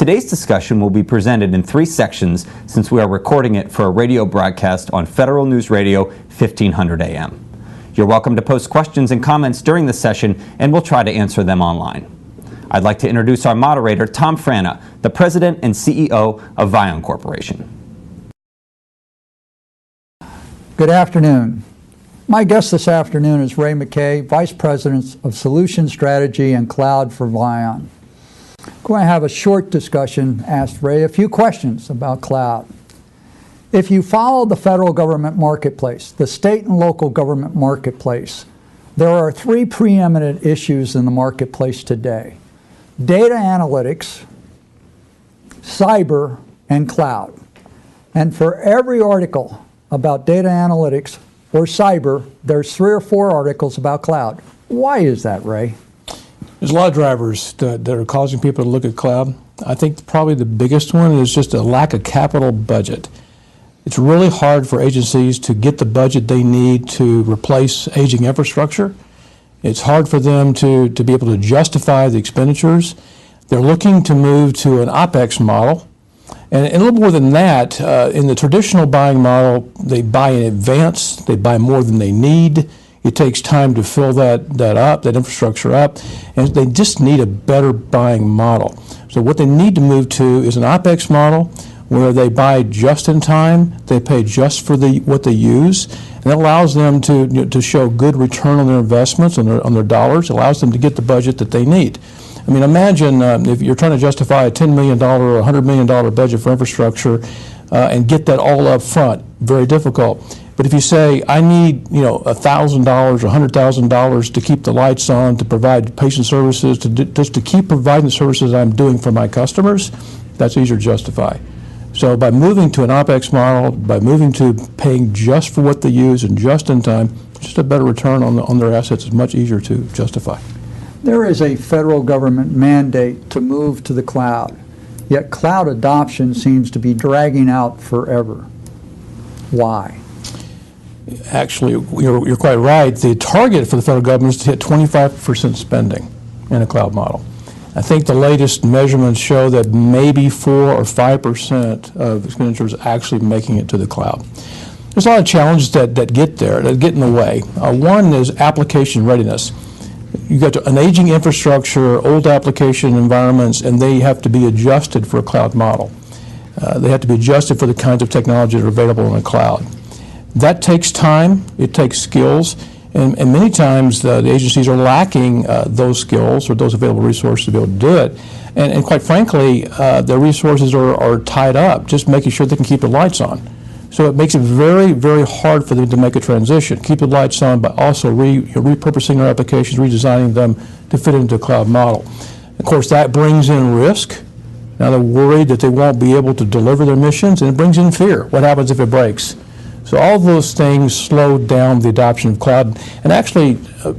Today's discussion will be presented in 3 sections since we are recording it for a radio broadcast on Federal News Radio 1500 AM. You're welcome to post questions and comments during the session, and we'll try to answer them online. I'd like to introduce our moderator, Tom Frana, the President and CEO of Vion Corporation. Good afternoon. My guest this afternoon is Ray McKay, Vice President of Solution Strategy and Cloud for Vion. I'm going to have a short discussion, ask Ray a few questions about cloud. If you follow the federal government marketplace, the state and local government marketplace, there are 3 preeminent issues in the marketplace today: data analytics, cyber, and cloud. And for every article about data analytics or cyber, there's 3 or 4 articles about cloud. Why is that, Ray? There's a lot of drivers that are causing people to look at cloud. I think probably the biggest one is just a lack of capital budget. It's really hard for agencies to get the budget they need to replace aging infrastructure. It's hard for them to be able to justify the expenditures. They're looking to move to an OpEx model. And a little more than that, in the traditional buying model, they buy in advance, they buy more than they need. It takes time to fill that infrastructure up, and they just need a better buying model. So what they need to move to is an OpEx model where they buy just in time, they pay just for what they use, and it allows them to show good return on their investments, on their dollars. It allows them to get the budget that they need. I mean, imagine if you're trying to justify a $10 million or $100 million budget for infrastructure and get that all up front. Very difficult. But if you say, I need $1,000 or $100,000 to keep the lights on, to provide patient services, just to keep providing the services I'm doing for my customers, that's easier to justify. So by moving to an OpEx model, by moving to paying just for what they use and just in time, just a better return on their assets is much easier to justify. There is a federal government mandate to move to the cloud, yet cloud adoption seems to be dragging out forever. Why? Actually, you're quite right. The target for the federal government is to hit 25% spending in a cloud model. I think the latest measurements show that maybe 4 or 5% of expenditures actually making it to the cloud. There's a lot of challenges that get there, that get in the way. One is application readiness. You've got an aging infrastructure, old application environments, and they have to be adjusted for a cloud model. They have to be adjusted for the kinds of technology that are available in the cloud. That takes time, it takes skills, and many times the agencies are lacking those skills or those available resources to be able to do it. And quite frankly, their resources are tied up, just making sure they can keep the lights on. So it makes it very, very hard for them to make a transition, keep the lights on, but also repurposing their applications, redesigning them to fit into a cloud model. Of course, that brings in risk. Now they're worried that they won't be able to deliver their missions, and it brings in fear. What happens if it breaks? So all those things slow down the adoption of cloud. And actually, the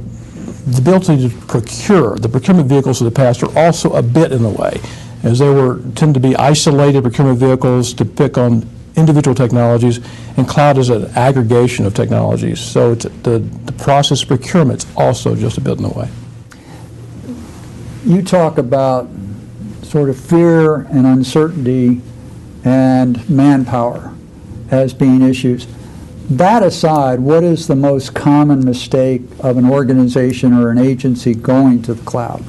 ability to procure, the procurement vehicles of the past are also a bit in the way, as they tend to be isolated procurement vehicles to pick on individual technologies, and cloud is an aggregation of technologies. So the process of procurement is also just a bit in the way. You talk about sort of fear and uncertainty and manpower as being issues. That aside, what is the most common mistake of an organization or an agency going to the cloud?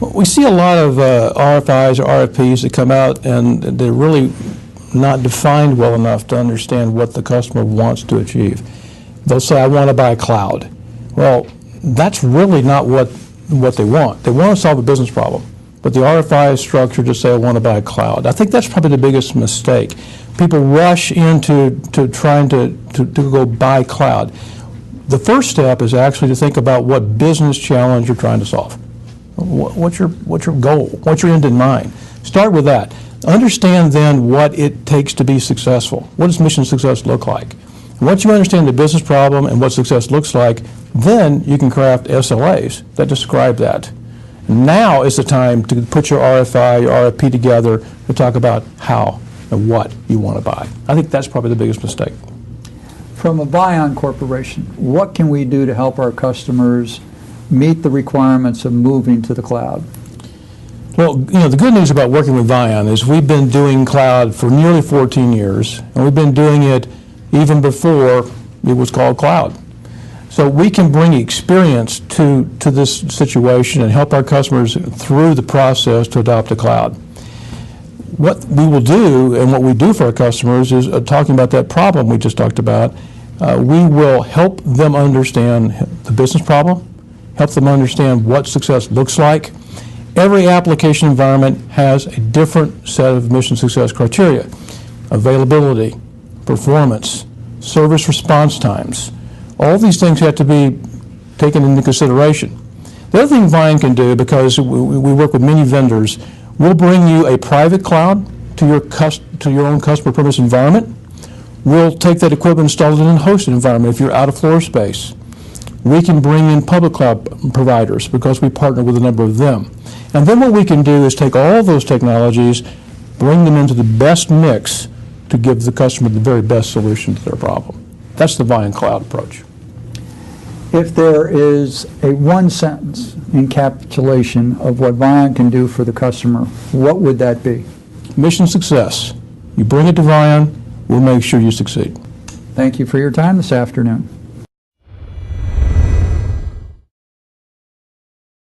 Well, we see a lot of RFIs or RFPs that come out, and they're really not defined well enough to understand what the customer wants to achieve. They'll say, I want to buy cloud. Well, that's really not what they want. They want to solve a business problem, but the RFI is structured to say, I want to buy cloud. I think that's probably the biggest mistake. People rush into trying to go buy cloud. The first step is actually to think about what business challenge you're trying to solve. What's your goal? What's your end in mind? Start with that. Understand then what it takes to be successful. What does mission success look like? Once you understand the business problem and what success looks like, then you can craft SLAs that describe that. Now is the time to put your RFI, your RFP together to talk about how and what you want to buy. I think that's probably the biggest mistake. From a Vion Corporation, what can we do to help our customers meet the requirements of moving to the cloud? Well, the good news about working with Vion is we've been doing cloud for nearly 14 years, and we've been doing it even before it was called cloud. So we can bring experience to this situation and help our customers through the process to adopt the cloud. What we will do and what we do for our customers is, talking about that problem we just talked about, we will help them understand the business problem, help them understand what success looks like. Every application environment has a different set of mission success criteria: availability, performance, service response times. All these things have to be taken into consideration. The other thing Vion can do, because we work with many vendors, we'll bring you a private cloud to your own customer premise environment. We'll take that equipment, install it in a hosted environment if you're out of floor space. We can bring in public cloud providers because we partner with a number of them. And then what we can do is take all those technologies, bring them into the best mix to give the customer the very best solution to their problem. That's the Vion cloud approach. If there is a one-sentence encapsulation of what Vion can do for the customer, what would that be? Mission success. You bring it to Vion, we'll make sure you succeed. Thank you for your time this afternoon.